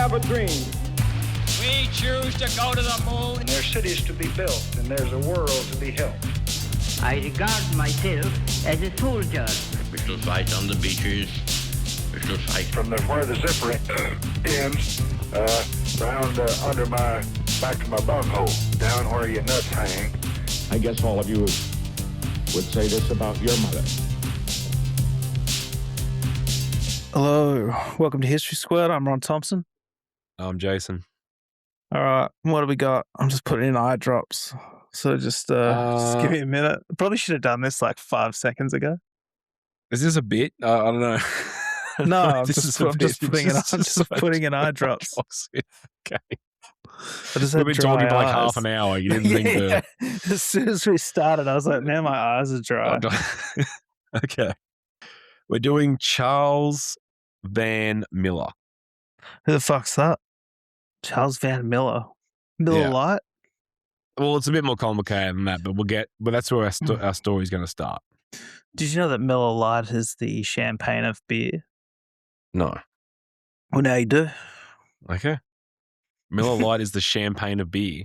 have a dream. We choose to go to the moon. And there's cities to be built, and there's a world to be helped. I regard myself as a soldier. We shall fight on the beaches. We shall fight from where the zipper ends, round under my back of my bunghole, down where your nuts hang. I guess all of you would say this about your mother. Hello, welcome to History Squirt. I'm Ron Thompson. I'm Jason. All right, what do we got? I'm just putting in eye drops. So just give me a minute. Probably should have done this like 5 seconds ago. Is this a bit? I don't know. No, I'm just putting in eye drops. Okay. We've been talking for like half an hour. You didn't think to... As soon as we started, I was like, man, my eyes are dry. Okay. We're doing Charles Vance Millar. Who the fuck's that? Charles Vance Millar. Miller Lite? Well, it's a bit more complicated than that, but that's where our story's going to start. Did you know that Miller Lite is the champagne of beer? No. Well, now you do. Okay. Miller Lite is the champagne of beer.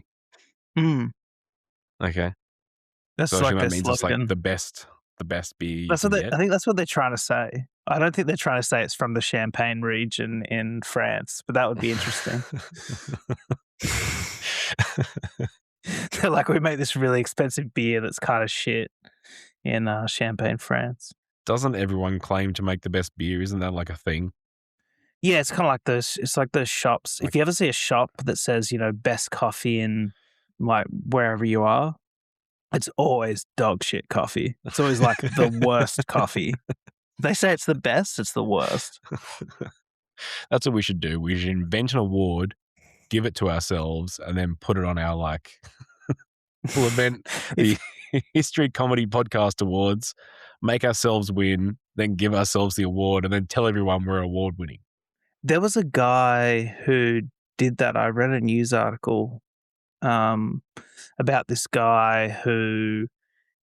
Okay. That's so like that their means slogan. It's like the best beer. I think that's what they're trying to say. I don't think they're trying to say it's from the Champagne region in France, but that would be interesting. They're like, we make this really expensive beer that's kind of shit in Champagne, France. Doesn't everyone claim to make the best beer? Isn't that like a thing? Yeah, it's kind of like those. It's like those shops. If you ever see a shop that says, best coffee in like wherever you are, it's always dog shit coffee. It's always like the worst coffee. They say it's the best, it's the worst. That's what we should do. We should invent an award, give it to ourselves, and then put it on our we'll invent the History Comedy Podcast Awards, make ourselves win, then give ourselves the award, and then tell everyone we're award winning. There was a guy who did that. I read a news article about this guy who,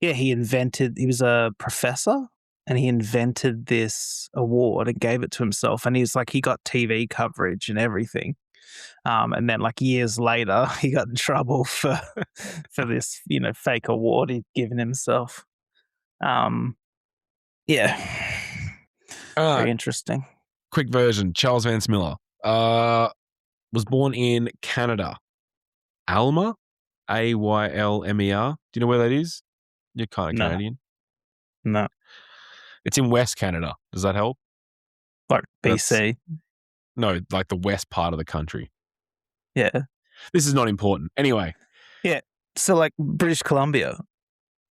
he was a professor and he invented this award and gave it to himself. And he got TV coverage and everything. And then like years later, he got in trouble for this, fake award he'd given himself. Very interesting. Quick version. Charles Vance Millar was born in Canada. Alma, Aylmer. Do you know where that is? You're kind of Canadian. No. It's in West Canada. Does that help? Like BC? No, like the west part of the country. Yeah. This is not important. Anyway. Yeah. So like British Columbia.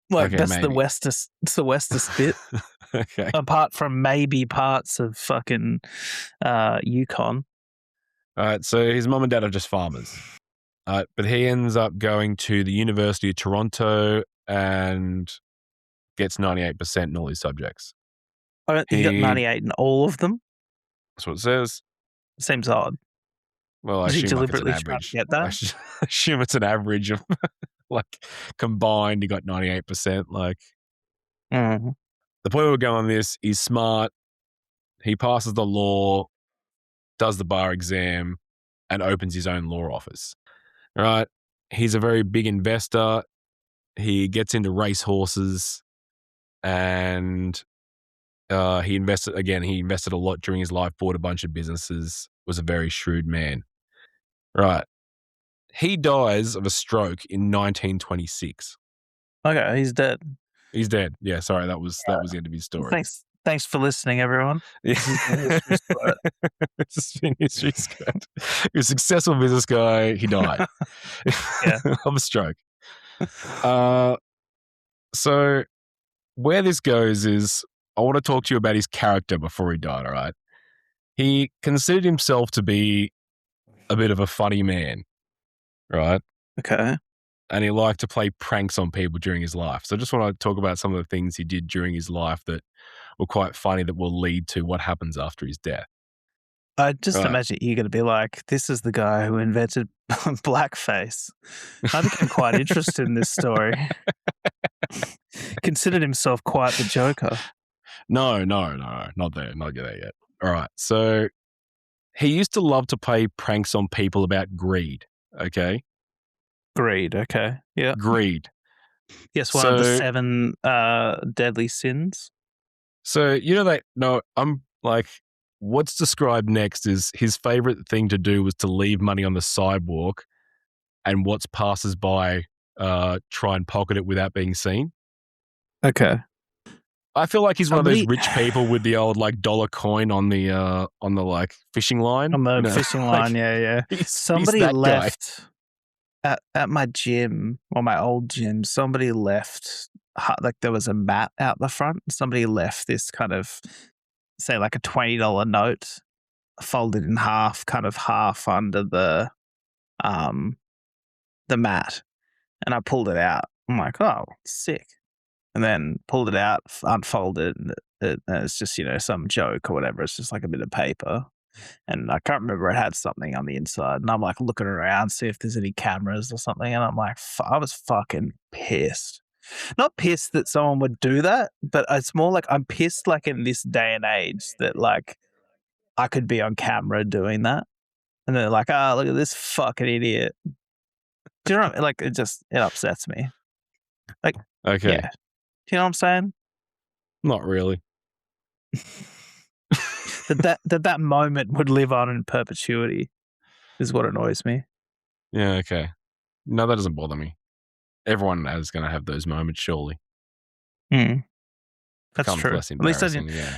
Like that's maybe. It's the westest bit. Okay. Apart from maybe parts of fucking Yukon. All right. So his mum and dad are just farmers. But he ends up going to the University of Toronto and gets 98% in all his subjects. He got 98 in all of them? That's what it says. Seems odd. Well, I assume deliberately it's an average. Get that? I assume it's an average of like combined. He got 98%. Like the point we're going on this, he's smart. He passes the law, does the bar exam, and opens his own law office. All right. He's a very big investor. He gets into race horses, and he invested a lot during his life. Bought a bunch of businesses. Was a very shrewd man. Right. He dies of a stroke in 1926. Okay, he's dead. He's dead. Yeah, sorry, that was the end of his story. Thanks for listening, everyone. This has been History Squirt. He was a successful business guy. He died of a stroke. So where this goes is I want to talk to you about his character before he died, all right? He considered himself to be a bit of a funny man, right? Okay. And he liked to play pranks on people during his life. So I just want to talk about some of the things he did during his life that were quite funny that will lead to what happens after his death. I just imagine you're going to be like, this is the guy who invented blackface. I became quite interested in this story. Considered himself quite the Joker. No, not there. Not there yet. All right. So he used to love to play pranks on people about greed. Okay, Greed. Okay. Yeah. greed. Yes, one of the So- 7 deadly sins. So I'm like, what's described next is his favorite thing to do was to leave money on the sidewalk, and watch passers-by try and pocket it without being seen. Okay. I feel like he's one of Somebody- those rich people with the old like dollar coin on the like fishing line. On the You know, fishing like, line, yeah. he's Somebody that guy. left at my gym, or my old gym, somebody left, like there was a mat out the front. Somebody left this kind of, say like a $20 note folded in half, kind of half under the mat. And I pulled it out. I'm like, oh, sick. And then pulled it out, unfolded, and it's just, some joke or whatever. It's just like a bit of paper. And I can't remember, it had something on the inside. And I'm like looking around, see if there's any cameras or something. And I'm like, I was fucking pissed. Not pissed that someone would do that, but it's more like I'm pissed like in this day and age that like I could be on camera doing that. And they're like, oh, look at this fucking idiot. Do you know what I mean? Like it upsets me. Like, Okay, yeah. Do you know what I'm saying? not really. that moment would live on in perpetuity is what annoys me. Yeah, okay. No, that doesn't bother me. Everyone is going to have those moments, surely. That's Becomes true. less At least I embarrassing, didn't. yeah.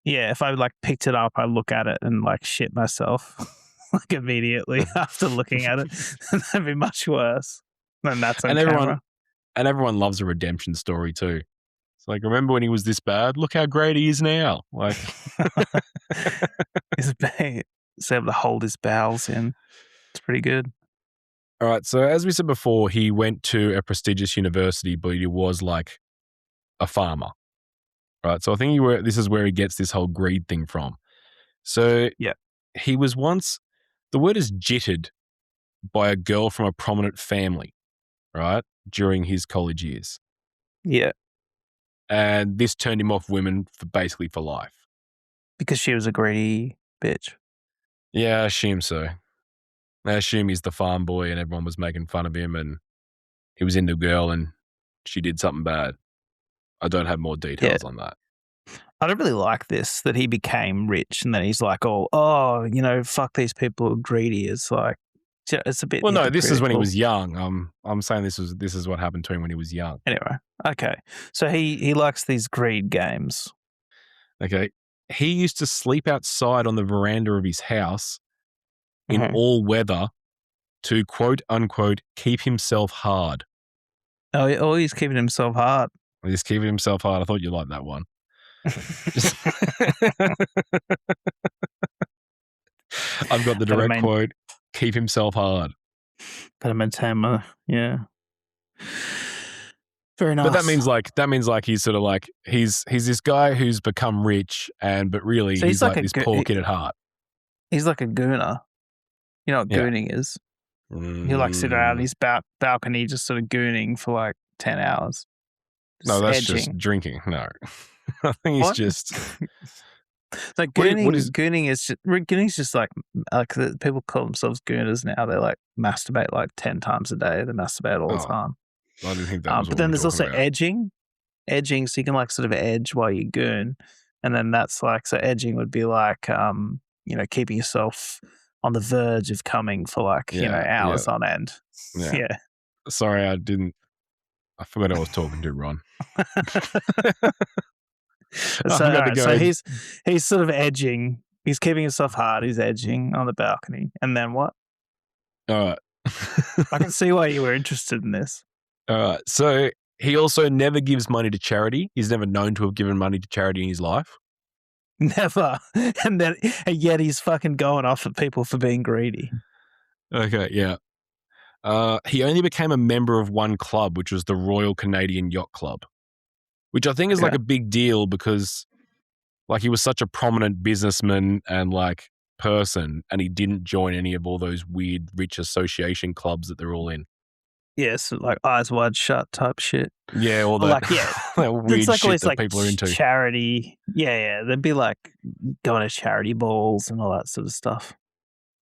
Yeah, if I like picked it up, I look at it and like shit myself like immediately after looking at it. That'd be much worse. Then that's on And camera. everyone loves a redemption story too. It's like, remember when he was this bad? Look how great he is now. Like, He's able to hold his bowels in. It's pretty good. all right. So as we said before, he went to a prestigious university, but he was like a farmer. Right. So I think this is where he gets this whole greed thing from. So Yeah. he was once, the word is jittered by a girl from a prominent family, right, during his college years. Yeah. And this turned him off women basically for life. Because she was a greedy bitch. Yeah, I assume so. I assume he's the farm boy and everyone was making fun of him and he was into a girl and she did something bad. I don't have more details on that. I don't really like this, that he became rich and then he's like, fuck these people who are greedy. It's like, it's a bit. Well, no, this is when he hypocritical. was young. I'm saying this is what happened to him when he was young. Anyway, okay. So he likes these greed games. Okay. He used to sleep outside on the veranda of his house in Mhm. all weather to quote unquote keep himself hard. Oh, he's keeping himself hard. He's keeping himself hard. I thought you liked that one. I've got the direct quote, keep himself hard. Gotta maintain my, yeah. Very nice. But that means like he's sort of like he's this guy who's become rich but really So he's like a this poor kid at heart. He's like a gooner. You know what Yeah. gooning is? He like sit around his balcony just sort of gooning for like 10 hours. No, that's edging. just drinking. No. I think he's What? just Like What do you- gooning, what is- gooning's just like people call themselves gooners now. They like masturbate like 10 times a day. They masturbate all the Oh, time. I didn't think that was But what then we were there's also talking about. edging. So you can like sort of edge while you goon. And then that's like, so edging would be like, keeping yourself on the verge of coming for like, hours on end. Yeah. Yeah. Sorry, I forgot I was talking to Ron. So, I got to alright, go. so he's sort of edging. He's keeping himself hard. He's edging on the balcony. And then what? All right. I can see why you were interested in this. All right. So he also never gives money to charity. He's never known to have given money to charity in his life. Never. And yet he's fucking going off at people for being greedy. Okay, yeah. He only became a member of one club, which was the Royal Canadian Yacht Club, which I think is like a big deal because like he was such a prominent businessman and like person and he didn't join any of all those weird rich association clubs that they're all in. Yes, like eyes wide shut type shit. Yeah, all Or that, like, yeah, that weird it's like shit always that like people are into. charity. Yeah. They'd be like going to charity balls and all that sort of stuff.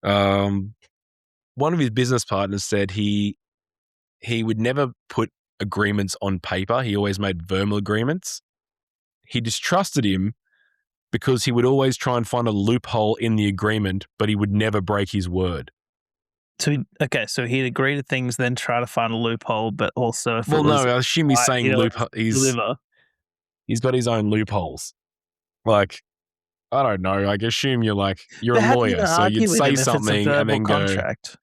One of his business partners said he would never put agreements on paper. He always made verbal agreements. He distrusted him because he would always try and find a loophole in the agreement, but he would never break his word. So he'd agree to things, then try to find a loophole, but also if Well, it was no, I assume he's saying he'd always loophole. deliver. He's got his own loopholes. Like, I don't know. Like, assume you're a But how do you lawyer, so argue you'd with say him if it's a something and verbal then go, contract?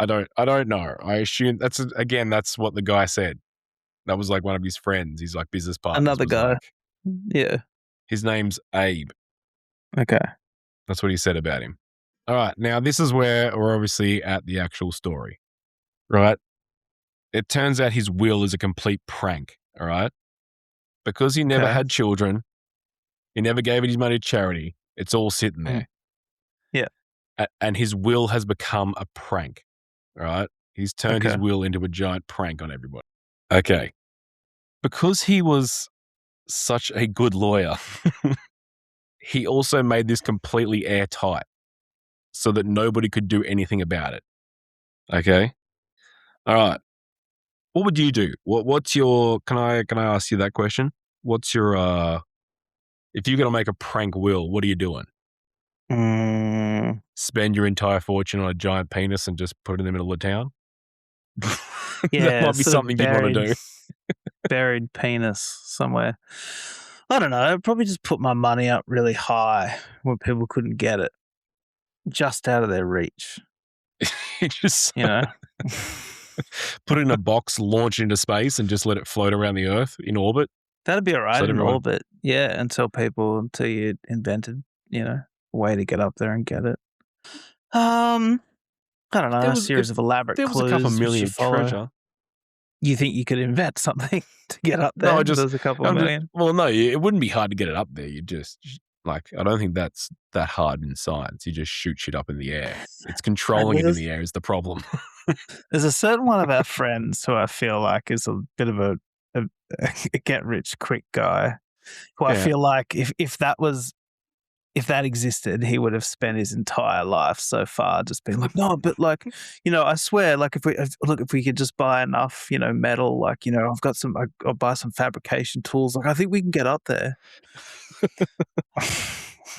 I don't know. I assume that's what the guy said. That was like one of his friends. He's like business partners. Another was guy. like- Yeah. his name's Abe. Okay. That's what he said about him. All right. Now, this is where we're obviously at the actual story, right? It turns out his will is a complete prank, all right? Because he never Okay. had children, he never gave his money to charity. It's all sitting there. Yeah. And his will has become a prank, all right? He's turned his Okay. will into a giant prank on everybody. Okay. Because he was such a good lawyer, he also made this completely airtight so that nobody could do anything about it. Okay? All right. What would you do? What's your, can I ask you that question? What's your, if you're going to make a prank will, what are you doing? Spend your entire fortune on a giant penis and just put it in the middle of town? Yeah, that might be sort of something you'd want to do. Buried penis somewhere. I don't know. I'd probably just put my money up really high where people couldn't get it. Just out of their reach. Just You know? put it in a box, launch it into space, and just let it float around the Earth in orbit. That'd be all right So in everyone- orbit. Yeah, until you invented, a way to get up there and get it. I don't know, There a was- series of elaborate There was clues a couple which you million follow. treasure. You think you could invent something to get up there? No, There's a couple I'm just- million. well, no, it wouldn't be hard to get it up there. You just, I don't think that's that hard in science. You just shoot shit up in the air. It's controlling it in the air is the problem. There's a certain one of our friends who I feel like is a bit of a get rich quick guy. Who I Yeah. feel like if that existed, he would have spent his entire life so far just being like, no, but like, I swear, like if we could just buy enough, metal, like, I'll buy some fabrication tools. Like, I think we can get up there.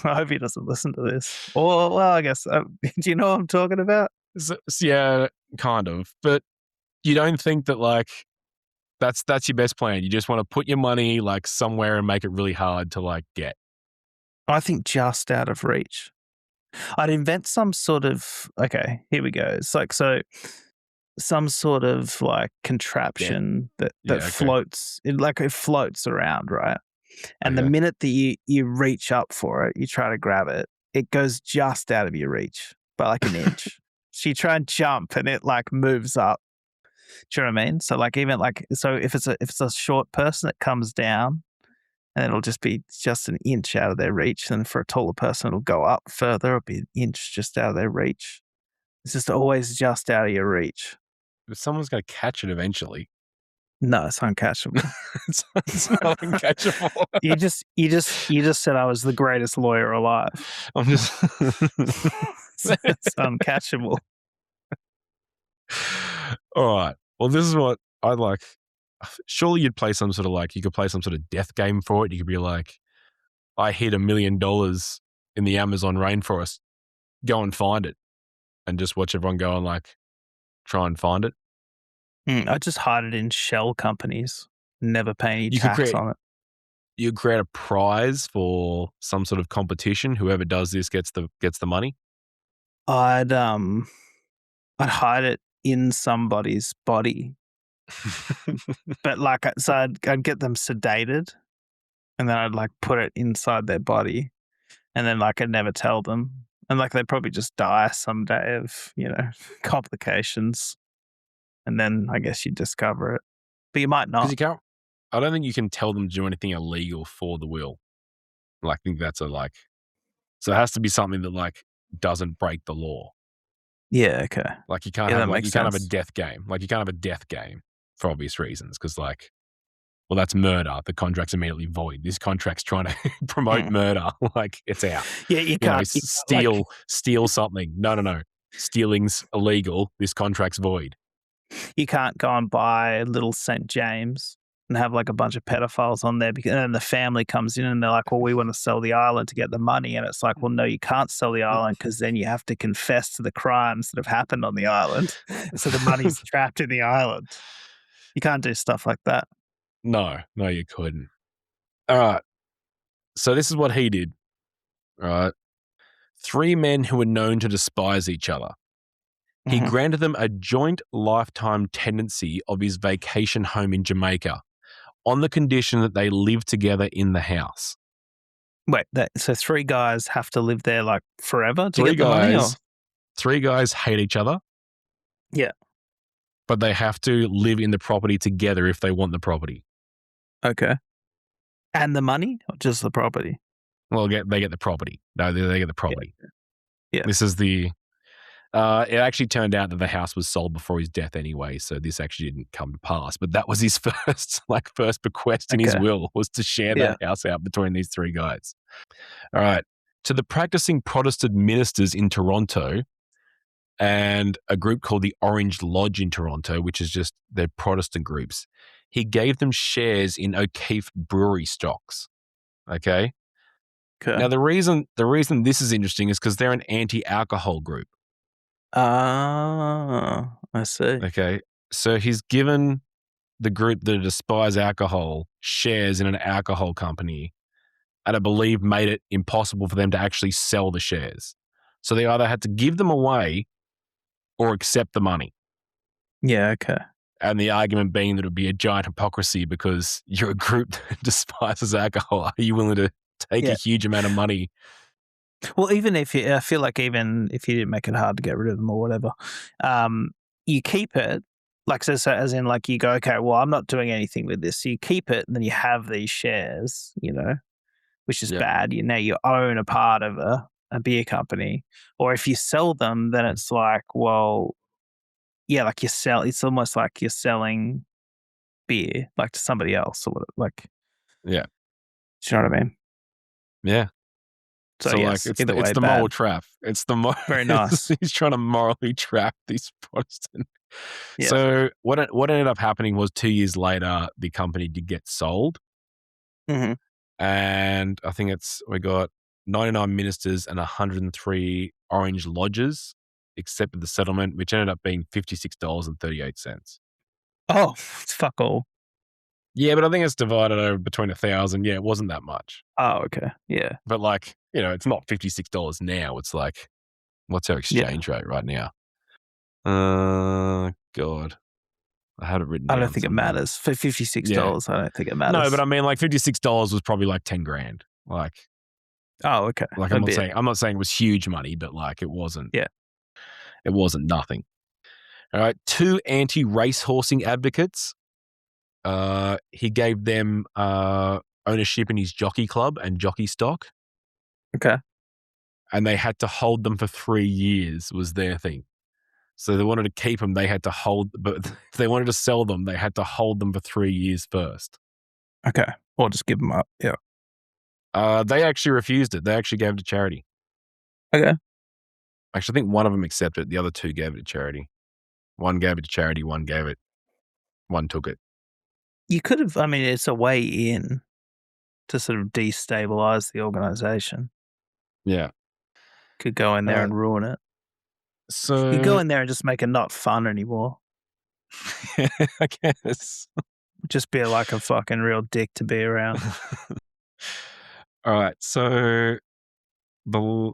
I hope he doesn't listen to this. Or, well, I guess, do you know what I'm talking about? Yeah, kind of. But you don't think that like that's your best plan. You just want to put your money like somewhere and make it really hard to like get. I think just out of reach. I'd invent some sort of, okay, here we go. It's like, so some sort of like contraption that okay. floats, it floats around, right? And the Okay. minute that you reach up for it, you try to grab it, it goes just out of your reach by like an inch. So you try and jump and it like moves up. Do you know what I mean? So like even like, so if it's a short person, it comes down. And it'll just be just an inch out of their reach. And for a taller person, it'll go up further. It'll be an inch just out of their reach. It's just always just out of your reach. But someone's going to catch it eventually. No, it's uncatchable. It's not uncatchable. You just said I was the greatest lawyer alive. I'm just. It's uncatchable. All right. Well, this is what I like. Surely you'd play some sort of like, you could play some sort of death game for it. You could be like, I hid $1 million in the Amazon rainforest. Go and find it. And just watch everyone go and like, try and find it. I just hide it in shell companies. Never pay any You could tax on it. You create a prize for some sort of competition. Whoever does this gets the money. I'd hide it in somebody's body. But like, so I'd get them sedated and then I'd like put it inside their body and then like I'd never tell them. And like they'd probably just die someday of, complications. And then I guess you'd discover it. But you might not. Because you can't, I don't think you can tell them to do anything illegal for the will. Like, I think that's so it has to be something that like doesn't break the law. Yeah, okay. Like you can't Yeah, have that like you makes can't have a sense. death game. Like you can't have a death game for obvious reasons because like, well, that's murder. The contract's immediately void. This contract's trying to promote murder. Like it's out. Yeah, you can't, Steal something. No. Stealing's illegal. This contract's void. you can't go and buy Little St. James and have like a bunch of pedophiles on there because and then the family comes in and they're like, well, we want to sell the island to get the money. And it's like, well, no, you can't sell the island because then you have to confess to the crimes that have happened on the island. So the money's trapped in the island. You can't do stuff like that. No, you couldn't. All right. So this is what he did. All right. 3 men who were known to despise each other. He granted them a joint lifetime tenancy of his vacation home in Jamaica on the condition that they live together in the house. Wait, so 3 guys have to live there like forever to get the money? Or? 3 guys hate each other. Yeah. But they have to live in the property together if they want the property. Okay. And the money or just the property? Well, they get the property. No, they get the property. Yeah. This is the... it actually turned out that the house was sold before his death anyway, so this actually didn't come to pass. But that was his first bequest in his will, was to share that house out between these 3 guys. All right. To the practicing Protestant ministers in Toronto and a group called the Orange Lodge in Toronto, which is just their Protestant groups, he gave them shares in O'Keefe brewery stocks. Okay. Now, the reason this is interesting is because they're an anti-alcohol group. Ah, I see. Okay. So he's given the group that despise alcohol shares in an alcohol company and I believe made it impossible for them to actually sell the shares. So they either had to give them away or accept the money. Yeah, okay. And the argument being that it would be a giant hypocrisy because you're a group that despises alcohol. Are you willing to take a huge amount of money? Well, even if I feel like even if you didn't make it hard to get rid of them or whatever, you keep it. Like, so as in like you go, okay, well, I'm not doing anything with this. So you keep it and then you have these shares, which is bad. You own a part of a beer company. Or if you sell them, then it's like, well, yeah, like it's almost like you're selling beer like to somebody else or like. Yeah. Do you know what I mean? Yeah. So yes, it's the moral trap. It's the very nice. He's trying to morally trap these Protestant. Yeah. So what ended up happening was 2 years later, the company did get sold. Mm-hmm. And I think we got 99 ministers and 103 Orange Lodges accepted the settlement, which ended up being $56.38. Oh, it's fuck all. Yeah, but I think it's divided over between 1,000. Yeah, it wasn't that much. Oh, okay. Yeah. But it's not $56 now. It's like, what's our exchange rate right now? God. I had it written down. I don't think it matters. For $56, I don't think it matters. No, but I mean, like $56 was probably like 10 grand. Like, oh, okay. Like I'm not saying it was huge money, but like it wasn't. Yeah. It wasn't nothing. All right. 2 anti-racehorsing advocates. He gave them ownership in his jockey club and jockey stock. Okay. And they had to hold them for 3 years was their thing. So they wanted to keep them, they had to hold, but if they wanted to sell them, they had to hold them for 3 years first. Okay. Or just give them up. Yeah. They actually refused it. They actually gave it to charity. Okay. Actually, I think one of them accepted it. The other 2 gave it to charity. One gave it to charity, one took it. You could have, it's a way in to sort of destabilize the organization. Yeah. Could go in there and ruin it. So you go in there and just make it not fun anymore. I guess. Just be like a fucking real dick to be around. All right. So then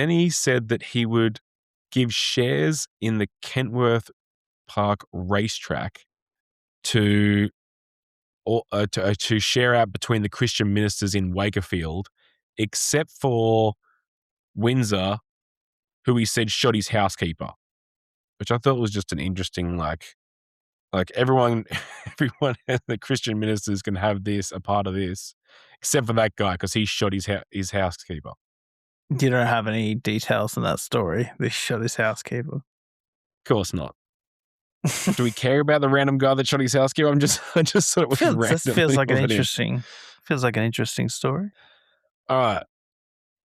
he said that he would give shares in the Kentworth Park racetrack to share out between the Christian ministers in Wakefield, except for Windsor, who he said shot his housekeeper, which I thought was just an interesting, like everyone the Christian ministers can have a part of this, except for that guy because he shot his housekeeper. You don't have any details in that story. They shot his housekeeper. Of course not. Do we care about the random guy that shot his housekeeper? I just thought it was random. This feels like an interesting story. All right.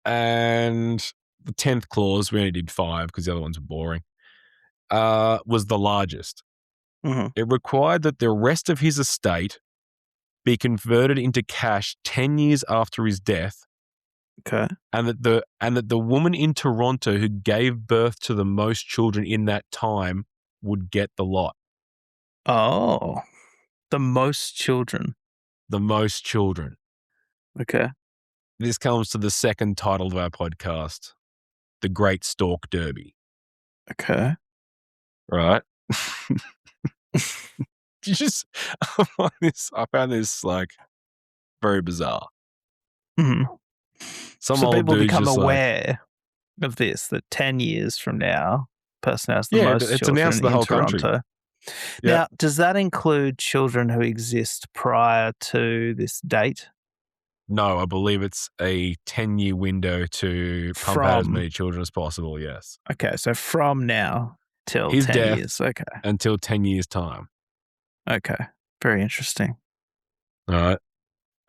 And the 10th clause, we only did 5 because the other ones were boring, was the largest. Mm-hmm. It required that the rest of his estate be converted into cash 10 years after his death. Okay. And that the woman in Toronto who gave birth to the most children in that time would get the lot. Oh, the most children. The most children. Okay. This comes to the second title of our podcast, The Great Stork Derby. Okay. Right? I found this like very bizarre. Mm-hmm. Some so old people dude's become just aware of this, that 10 years from now, person has the most it's children announced to the in whole Toronto. country. Now, does that include children who exist prior to this date? No, I believe it's a 10-year window to pump out as many children as possible, yes. Okay, so from now till His 10 death years. Okay. Until 10 years' time. Okay. Very interesting. All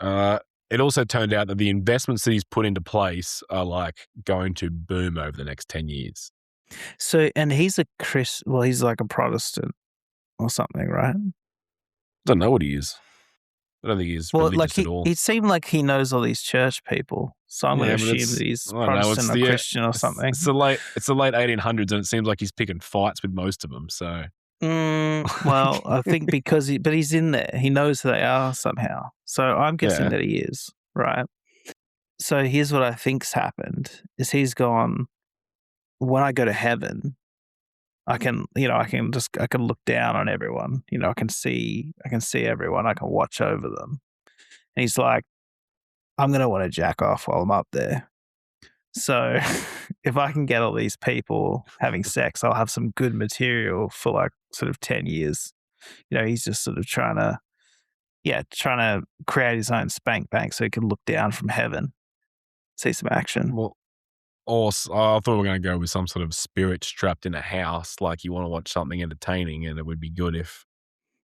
right. It also turned out that the investments that he's put into place are like going to boom over the next 10 years. So, and he's he's like a Protestant or something, right? I don't know what he is. I don't think he's religious at all. It seemed like he knows all these church people, so I'm going to assume that he's Protestant or Christian or something. It's the late 1800s, and it seems like he's picking fights with most of them. So, well, I think but he's in there. He knows who they are somehow. So I'm guessing that he is, right? So here's what I think's happened: is he's gone. When I go to heaven, I can look down on everyone. I can see everyone. I can watch over them. And he's like, I'm going to want to jack off while I'm up there. So if I can get all these people having sex, I'll have some good material for like sort of 10 years. He's just sort of trying to create his own spank bank so he can look down from heaven, see some action. Well, I thought we were going to go with some sort of spirit trapped in a house, like you want to watch something entertaining, and it would be good if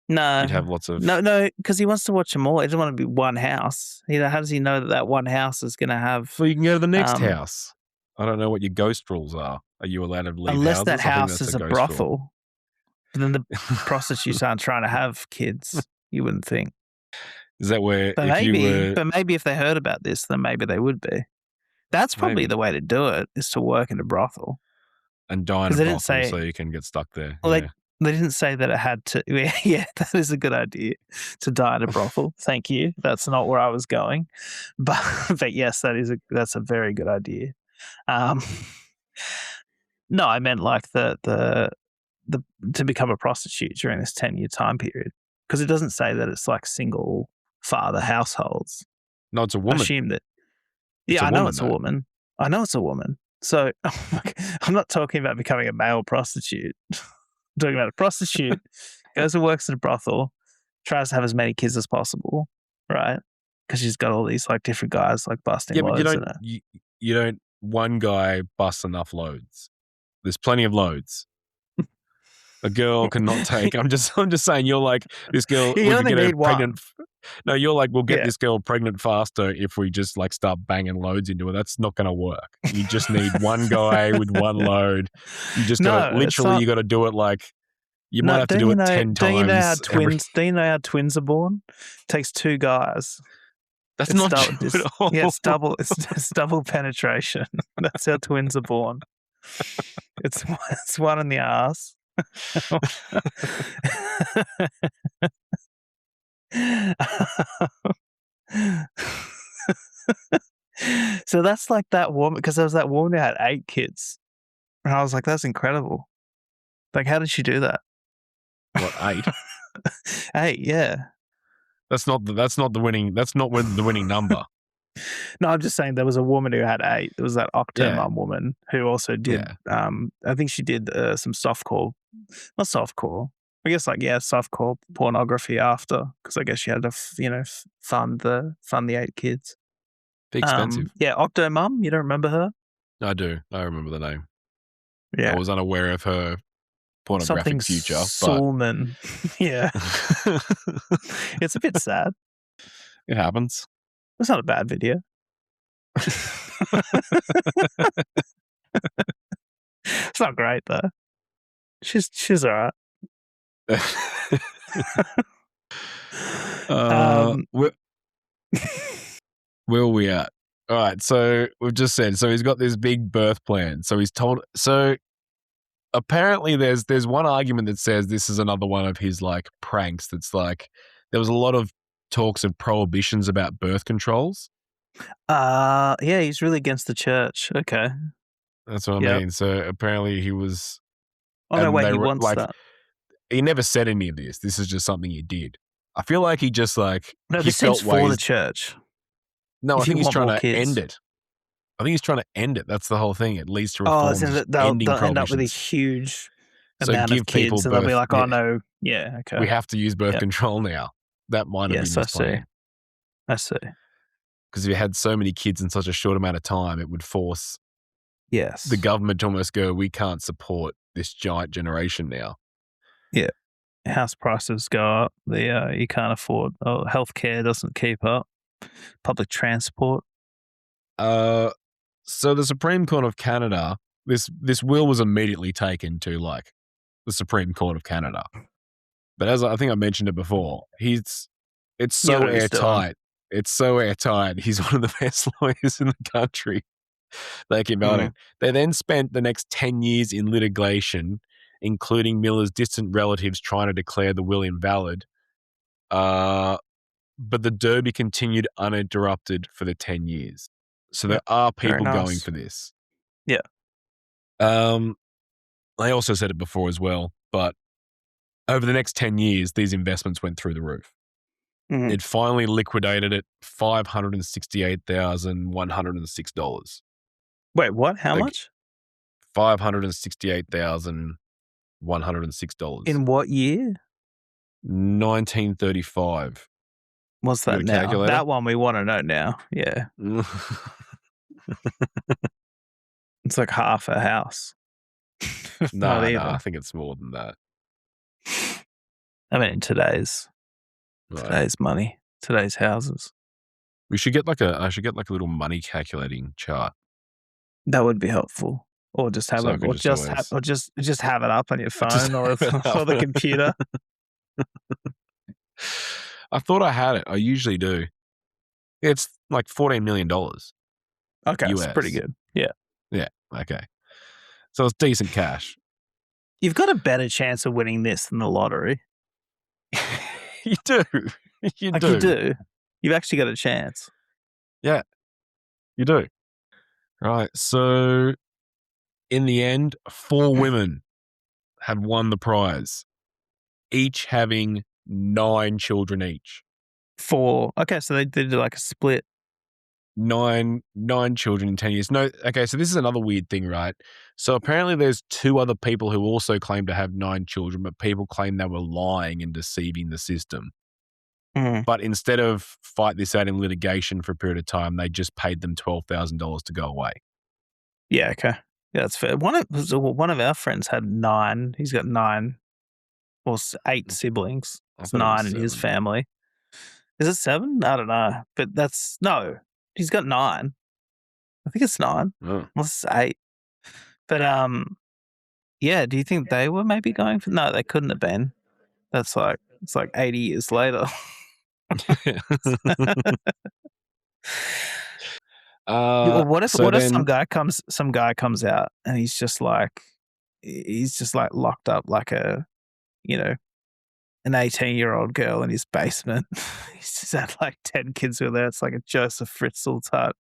you'd have lots of... No, because he wants to watch them all. He doesn't want to be one house. How does he know that one house is going to have... Well, you can go to the next house. I don't know what your ghost rules are. Are you allowed to leave unless houses? That house is a brothel. Rule. Then the prostitutes aren't trying to have kids, you wouldn't think. Is that where... But maybe if they heard about this, then maybe they would be. That's probably the way to do it, is to work in a brothel. And die in a brothel so you can get stuck there. Well, they didn't say that it had to... Yeah, that is a good idea, to die in a brothel. Thank you. That's not where I was going. But yes, that's a very good idea. No, I meant like the to become a prostitute during this 10-year time period. Because it doesn't say that it's like single father households. No, it's a woman. I assume that... Yeah, I know it's a woman. I know it's a woman. So I'm not talking about becoming a male prostitute. I'm talking about a prostitute goes and works in a brothel, tries to have as many kids as possible, right? Because she's got all these like different guys like busting loads. Yeah, but you don't one guy busts enough loads. There's plenty of loads. A girl cannot take. I'm just saying. You're like this girl. You only need pregnant. No, you're like we'll get this girl pregnant faster if we just like start banging loads into her. That's not going to work. You just need one guy with one load. You just got literally. You got to do it like you might have to do it 10 times. Do you know how twins are born? It takes 2 guys. That's not true at all. Yeah, it's double. It's double penetration. That's how twins are born. It's one in the ass. So that's like that woman, because there was that woman who had 8 kids, and I was like, that's incredible. Like, how did she do that? What, 8? 8, yeah. That's not the winning number. No, I'm just saying there was a woman who had 8. There was that Octomom woman who also did. I think she did some softcore, not softcore. I guess softcore pornography after, because I guess she had to fund the 8 kids. Be expensive. Yeah, Octomom. You don't remember her? I do. I remember the name. Yeah. I was unaware of her pornographic Something future, but Sulman. Yeah. It's a bit sad. it happens. It's not a bad video. It's not great though. She's all right. Where are we at? All right, so we've just said, so he's got this big birth plan. So he's told, so apparently there's one argument that says this is another one of his like pranks. That's like, there was a lot of talks of prohibitions about birth controls. Yeah, he's really against the church. Okay. That's what I mean. So apparently he was. Oh no, wait, he wants like, that. He never said any of this. This is just something he did. I feel like he just like No, he this seems felt for the church. No, If I think you he's want trying more to kids. end it. I think he's trying to end it. That's the whole thing. It leads to reforms. So they'll ending end up with a prohibitions. huge So amount give of kids, people and they'll be birth- like, "Oh yeah. no, yeah, okay." We have to use birth Yep. control now. That might have Yes, been I his see. plan. I see. Because if you had so many kids in such a short amount of time, it would force Yes. the government to almost go, we can't support this giant generation now. House prices go up. You can't afford. Healthcare doesn't keep up. Public transport. So the Supreme Court of Canada, this will was immediately taken to like the Supreme Court of Canada. But as I think I mentioned it before, it's so Yeah, what he's doing. airtight. It's so airtight. He's one of the best lawyers in the country. They keep on it. They then spent the next 10 years in litigation, including Millar's distant relatives trying to declare the will invalid. But the Derby continued uninterrupted for the 10 years. So there are people Very nice. going for this. Yeah. I also said it before as well, but over the next 10 years, these investments went through the roof. Mhm. It finally liquidated at $568,106. Wait, what? How Like- much? $568,106. In what year? 1935. What's You that got a now? calculator? That one we want to know now. Yeah. It's like half a house. No, Not even. I think it's more than that. I mean, in today's money, today's houses. I should get like a little money calculating chart. That would be helpful. Or just have So I it, could or just just have it up on your Just phone or have it or the up. computer. I thought I had it. I usually do. It's like $14 million. Okay, it's pretty US. good. Yeah. Yeah. Okay. So it's decent cash. You've got a better chance of winning this than the lottery. You do. You Like do. you do. You've actually got a chance. You do. Right. So in the end, 4 women have won the prize, each having 9 children each. 4. Okay, so they did like a split. 9 children in 10 years. No, okay, so this is another weird thing, right? So apparently there's 2 other people who also claim to have 9 children, but people claim they were lying and deceiving the system. Mhm. But instead of fight this out in litigation for a period of time, they just paid them $12,000 to go away. Yeah, okay. Yeah, that's fair. One of our friends had 9. He's got 9 or 8 siblings. I It's thought it was 9 in his 7. family. Is it 7? I don't know. But no. He's got 9. I think it's 9. Oh. Well, it's 8. But yeah, do you think they were maybe going for? No, they couldn't have been. It's like 80 years later. What if some guy comes out and he's just like locked up like an 18-year-old girl in his basement. He's just had like 10 kids with her. It's like a Joseph Fritzl type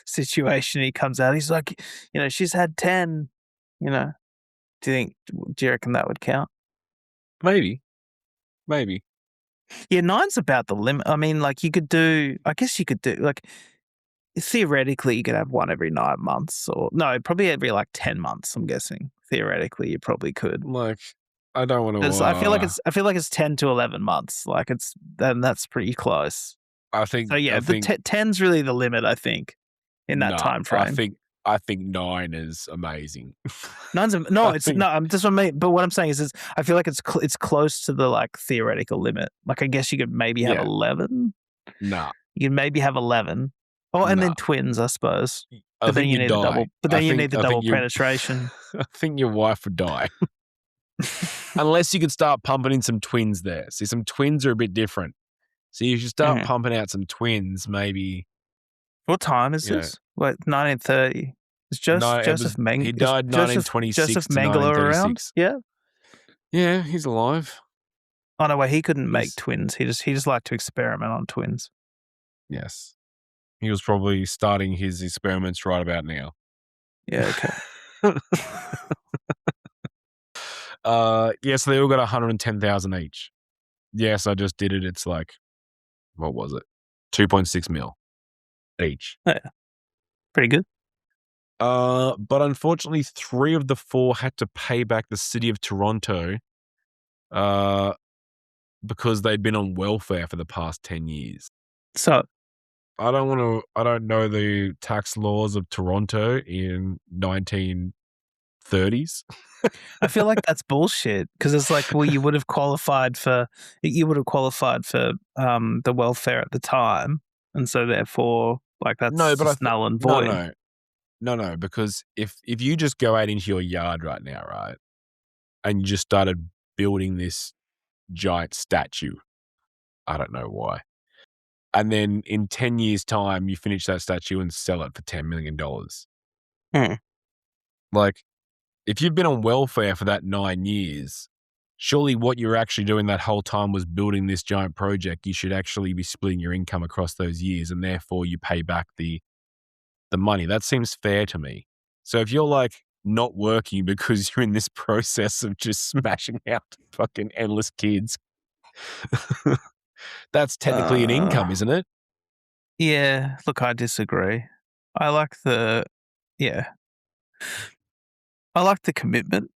situation. He comes out, he's like, she's had 10, do you reckon that would count? Maybe. Yeah, 9's about the limit. I mean, like theoretically you could have one every 9 months, or no, probably every like 10 months, I'm guessing. Theoretically you probably could. Like, I don't want to. I feel like it's 10 to 11 months. Like that's pretty close. I think. So yeah, I think 10's really the limit. I think in that time frame. I think 9 is amazing. I'm just what I mean. But what I'm saying is I feel like it's close to the like theoretical limit. Like I guess you could maybe have 11. Nah. You could maybe have 11. Oh, and then twins, I suppose. But then you need the double. But then you need the double penetration. I think your wife would die. Unless you could start pumping in some twins there. See, some twins are a bit different. So you should start pumping out some twins, maybe. What time is this? Like 1930. Is Joseph Mengele? He died 1926 Joseph to Mengele 1936. around? Yeah. Yeah, he's alive. Oh no, he couldn't make twins. He just liked to experiment on twins. Yes. He was probably starting his experiments right about now. Yeah, okay. So they all got 110,000 each. Yes, I just did it. It's like, what was it? 2.6 mil each. Oh, yeah. Pretty good. But unfortunately, 3 of the 4 had to pay back the city of Toronto because they'd been on welfare for the past 10 years. So I don't know the tax laws of Toronto in 1930s. I feel like that's bullshit because it's like, well, you would have qualified for the welfare at the time, and so therefore, like that's null and void. No, because if you just go out into your yard right now, right, and you just started building this giant statue, I don't know why, and then in 10 years' time, you finish that statue and sell it for $10 million. Like, if you've been on welfare for that 9 years, surely what you're actually doing that whole time was building this giant project. You should actually be splitting your income across those years, and therefore you pay back the money. That seems fair to me. So if you're like not working because you're in this process of just smashing out fucking endless kids, that's technically an income, isn't it? Yeah. Look, I disagree. I like the commitment,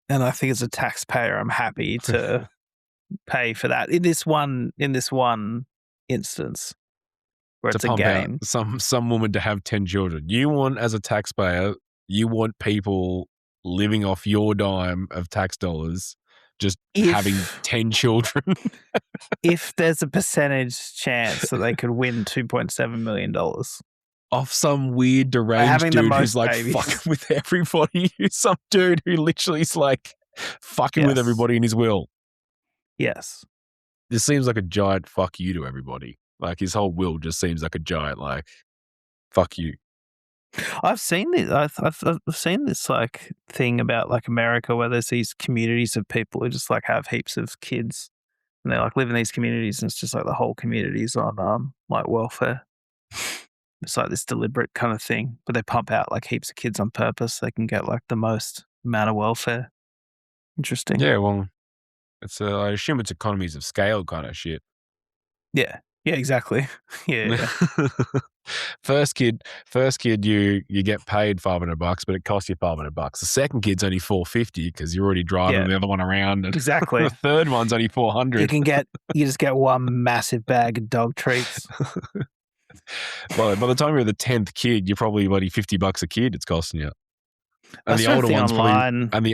and I think as a taxpayer, I'm happy to pay for that in this one instance where it's a game. Some woman to have 10 children. You want, as a taxpayer, you want people living off your dime of tax dollars, just having 10 children. If there's a percentage chance that they could win $2.7 million. Off some weird deranged dude who's like fucking with everybody. Some dude who literally is like fucking with everybody in his will. Yes. This seems like a giant fuck you to everybody. Like his whole will just seems like a giant like fuck you. I've seen this. I've seen this like thing about like America where there's these communities of people who just like have heaps of kids, and they like live in these communities, and it's just like the whole community's on like welfare. It's like this deliberate kind of thing, but they pump out like heaps of kids on purpose. So they can get like the most amount of welfare. Interesting. Yeah, well, I assume it's economies of scale kind of shit. Yeah. Yeah, exactly. Yeah. First kid, you get paid $500, but it costs you $500. The second kid's only $450 because you're already driving the other one around. And exactly. The third one's only $400. You just get one massive bag of dog treats. By the time you're the 10th kid, you're probably bloody $50 a kid. It's costing you. And the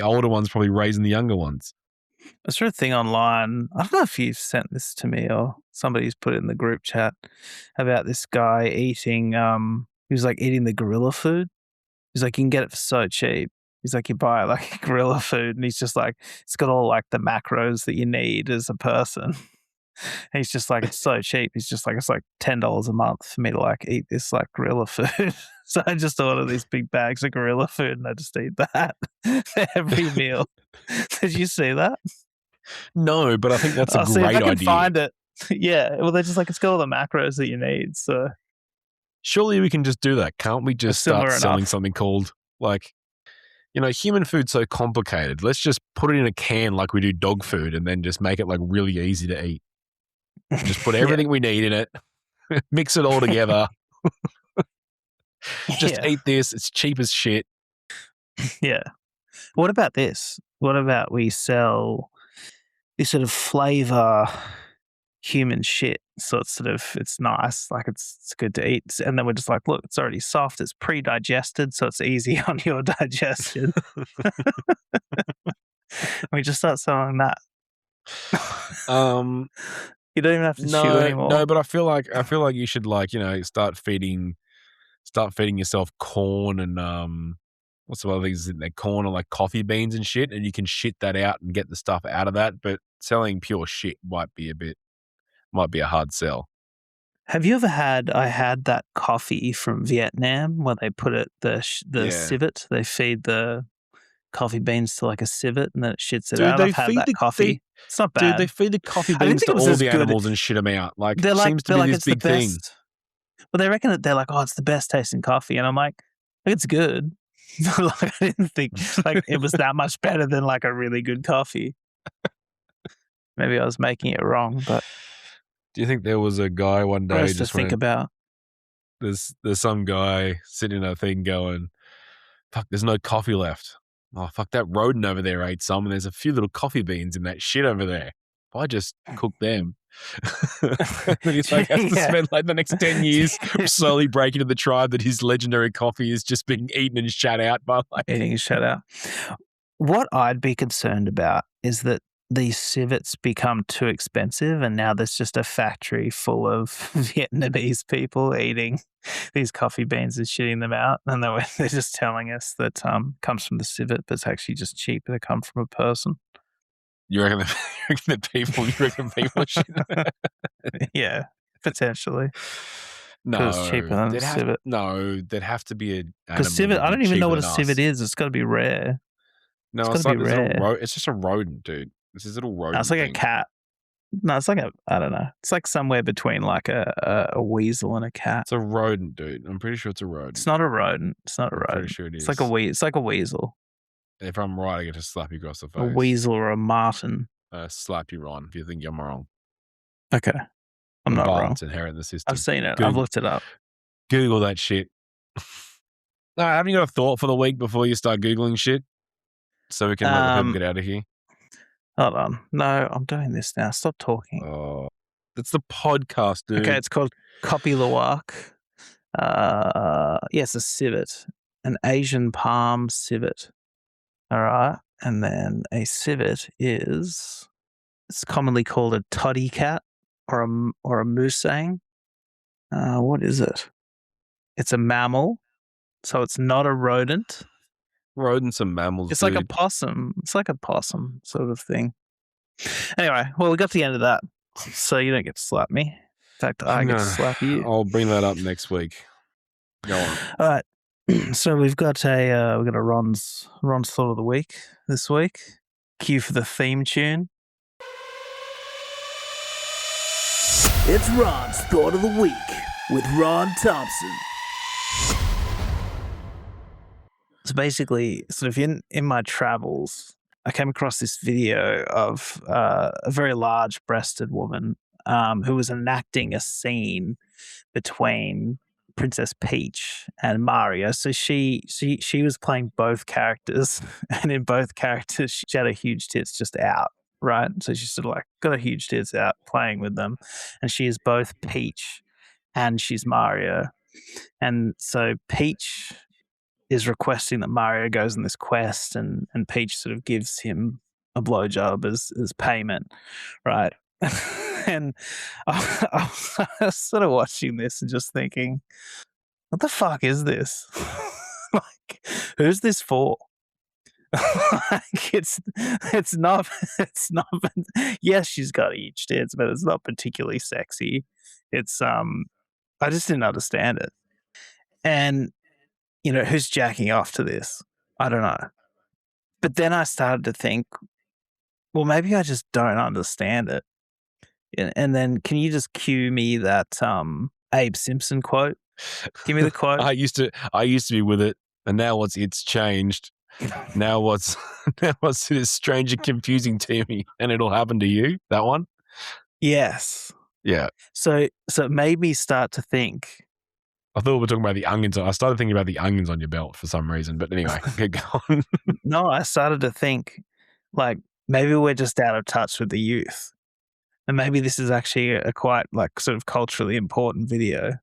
older one's probably raising the younger ones. I saw a thing online. I don't know if you've sent this to me or somebody's put it in the group chat about this guy eating. He was like eating the gorilla food. He's like, you can get it for so cheap. He's like, you buy like gorilla food, and he's just like, it's got all like the macros that you need as a person. And he's just like, it's so cheap. He's just like, it's like $10 a month for me to like eat this like gorilla food. So I just order these big bags of gorilla food and I just eat that for every meal. Did you see that? No, but I think that's a great idea. I can find it. Yeah. Well, they're just like, it's got all the macros that you need. So surely we can just do that. Can't we just start selling something called like, human food's so complicated. Let's just put it in a can like we do dog food and then just make it like really easy to eat. Just put everything we need in it, mix it all together. Just eat this. It's cheap as shit. Yeah. What about this? What about we sell this sort of flavor human shit. So it's nice, like it's good to eat. And then we're just like, look, it's already soft, it's pre-digested, so it's easy on your digestion. We just start selling that. You don't even have to chew anymore. No, but I feel like you should start feeding yourself corn and what's the other things in there? Corn or like coffee beans and shit, and you can shit that out and get the stuff out of that. But selling pure shit might be a hard sell. Have you ever had? I had that coffee from Vietnam where they put it the civet. They feed the coffee beans to like a civet and then it shits it out. I've had that coffee. It's not bad. Dude, they feed the coffee beans to all the animals and shit them out. Like, it seems to be this big thing. Well, they reckon that they're like, oh, it's the best tasting coffee, and I'm like it's good. Like, I didn't think like it was that much better than like a really good coffee. Maybe I was making it wrong, but do you think there was a guy one day just to think about? There's some guy sitting in a thing going, fuck, there's no coffee left. Oh, fuck, that rodent over there ate some, and there's a few little coffee beans in that shit over there. If I just cook them. And then he's like, has to spend like the next 10 years slowly breaking to the tribe that his legendary coffee is just being eaten and shut out by like... Eating and shut out. What I'd be concerned about is that these civets become too expensive, and now there's just a factory full of Vietnamese people eating these coffee beans and shitting them out, and they're just telling us that comes from the civet, but it's actually just cheaper to come from a person. You reckon that people shit? Yeah, potentially. No, it's cheaper than a civet. No, there'd have to be an animal. Because civet, I don't even know what a civet is. It's got to be rare. No, it's like rare. It's just a rodent, dude. This is a little rodent. No, it's like a cat. No, it's like I don't know. It's like somewhere between like a weasel and a cat. It's a rodent, dude. I'm pretty sure it's a rodent. It's not a rodent. I'm pretty sure it is. It's like a weasel. If I'm right, I get to slap you across the face. A weasel or a marten. Slap you, Ron, if you think I'm wrong. Okay. I'm not wrong. It's inherent in the system. I've seen it. I've looked it up. Google that shit. No, haven't you got a thought for the week before you start Googling shit? So we can let the people get out of here. Hold on. No, I'm doing this now. Stop talking. Oh, that's the podcast, dude. Okay, it's called Kopi Luwak. Yes, a civet. An Asian palm civet. All right. And then a civet it's commonly called a toddy cat or a musang. What is it? It's a mammal. So it's not a rodent. Rodents are mammals. It's like a possum. It's like a possum sort of thing. Anyway, well, we got to the end of that. So you don't get to slap me. In fact, I get to slap you. I'll bring that up next week. Go on. All right. So we've got a Ron's thought of the week this week. Cue for the theme tune. It's Ron's thought of the week with Ron Thompson. So basically, sort of in my travels, I came across this video of a very large-breasted woman who was enacting a scene between Princess Peach and Mario. So she was playing both characters, and in both characters she had her huge tits just out, right? So she's sort of like got her huge tits out playing with them, and she is both Peach and she's Mario. And so Peach is requesting that Mario goes on this quest, and Peach sort of gives him a blowjob as payment, right? And I was sort of watching this and just thinking, what the fuck is this? Like, who's this for? Like, it's not. Yes, she's got huge tits, but it's not particularly sexy. It's I just didn't understand it. And who's jacking off to this? I don't know. But then I started to think, well, maybe I just don't understand it. And then can you just cue me that Abe Simpson quote? Give me the quote. I used to be with it, and now it's changed. Now what's strange and confusing to me, and it'll happen to you. That one. Yes. Yeah. So it made me start to think. I thought we were talking about the onions. I started thinking about the onions on your belt for some reason, but anyway, keep going. No, I started to think like maybe we're just out of touch with the youth. and maybe this is actually a quite like sort of culturally important video,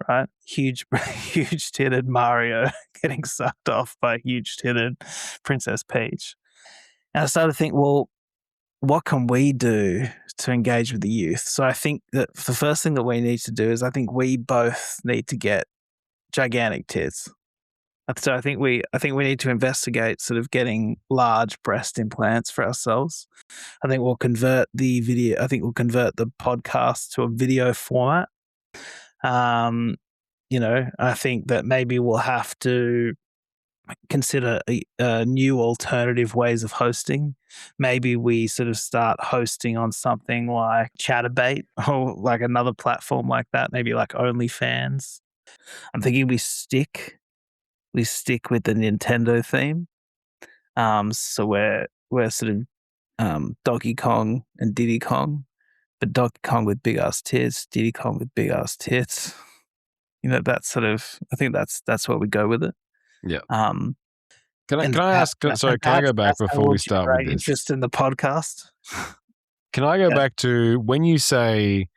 right? Huge titted Mario getting sucked off by huge titted Princess Peach. And I started to think, well, what can we do to engage with the youth? So I think that the first thing that we need to do is I think we both need to get gigantic tits. So I think we need to investigate sort of getting large breast implants for ourselves. I think we'll convert the podcast to a video format. I think that maybe we'll have to consider new alternative ways of hosting. Maybe we sort of start hosting on something like Chatterbait or like another platform like that, maybe like OnlyFans. I'm thinking we stick with the Nintendo theme. So we're sort of Donkey Kong and Diddy Kong, but Donkey Kong with big ass tits, Diddy Kong with big ass tits. That's sort of, I think that's where we go with it. Yeah. Can I go back before we start with this? Interest in the podcast. Can I go back to when you say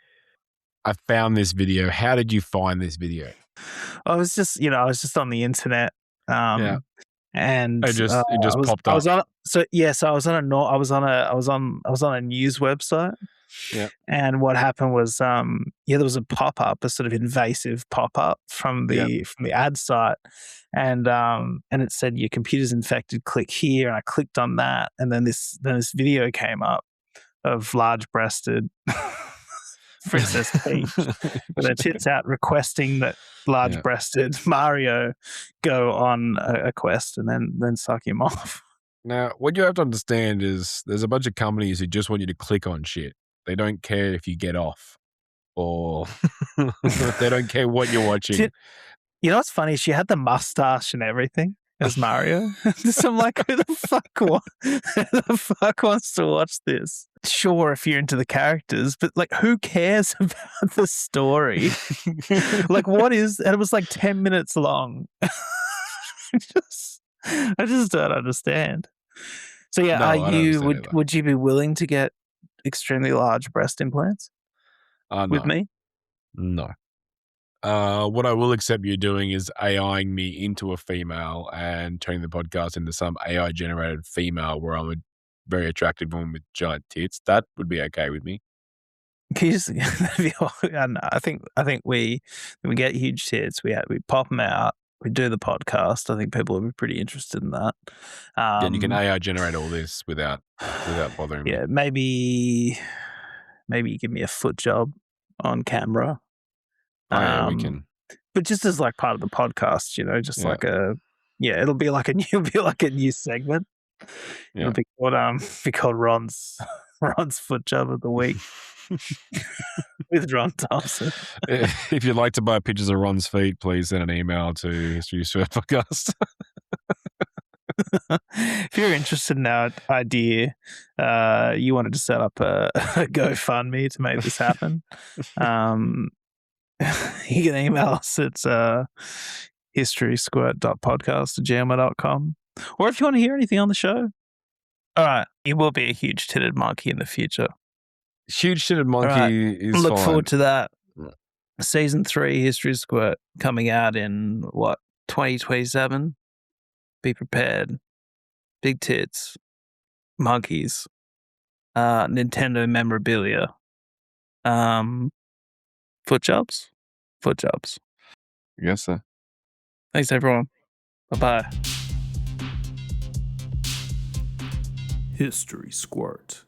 I found this video? How did you find this video? I was just on the internet. And it just popped up. I was on a news website. Yeah. And what happened was, there was a pop-up, a sort of invasive pop-up from the ad site, and it said your computer's infected. Click here, and I clicked on that, and then this video came up of large-breasted Princess Peach with her tits out, requesting that large-breasted Mario go on a quest and then suck him off. Now, what you have to understand is there's a bunch of companies who just want you to click on shit. They don't care if you get off, or they don't care what you're watching. You know what's funny? She had the mustache and everything as Mario. So I'm like, who the fuck wants to watch this? Sure, if you're into the characters, but like, who cares about the story? Like, what is? And it was like 10 minutes long. I just don't understand. So yeah, would you be willing to get extremely large breast implants with me? No. What I will accept you doing is AIing me into a female and turning the podcast into some AI generated female where I'm a very attractive woman with giant tits. That would be okay with me. I think we get huge tits. We pop them out. We do the podcast. I think people will be pretty interested in that. Then you can AI generate all this without bothering me. Yeah, maybe you give me a foot job on camera. We can. But just as like part of the podcast, it'll be like a new segment. Yeah. It'll be called Ron's foot job of the week. With Ron Thompson. If you'd like to buy pictures of Ron's feet, please send an email to History Squirt Podcast. If you're interested in our idea, you wanted to set up a GoFundMe to make this happen, you can email us at historysquirt.podcast@gmail.com. Or if you want to hear anything on the show, all right, you will be a huge titted monkey in the future. Huge titted monkey is look fine. Forward to that. Season 3 History Squirt coming out in 2027. Be prepared. Big tits, monkeys, Nintendo memorabilia, foot jobs. Yes, sir. Thanks, everyone. Bye-bye. History Squirt.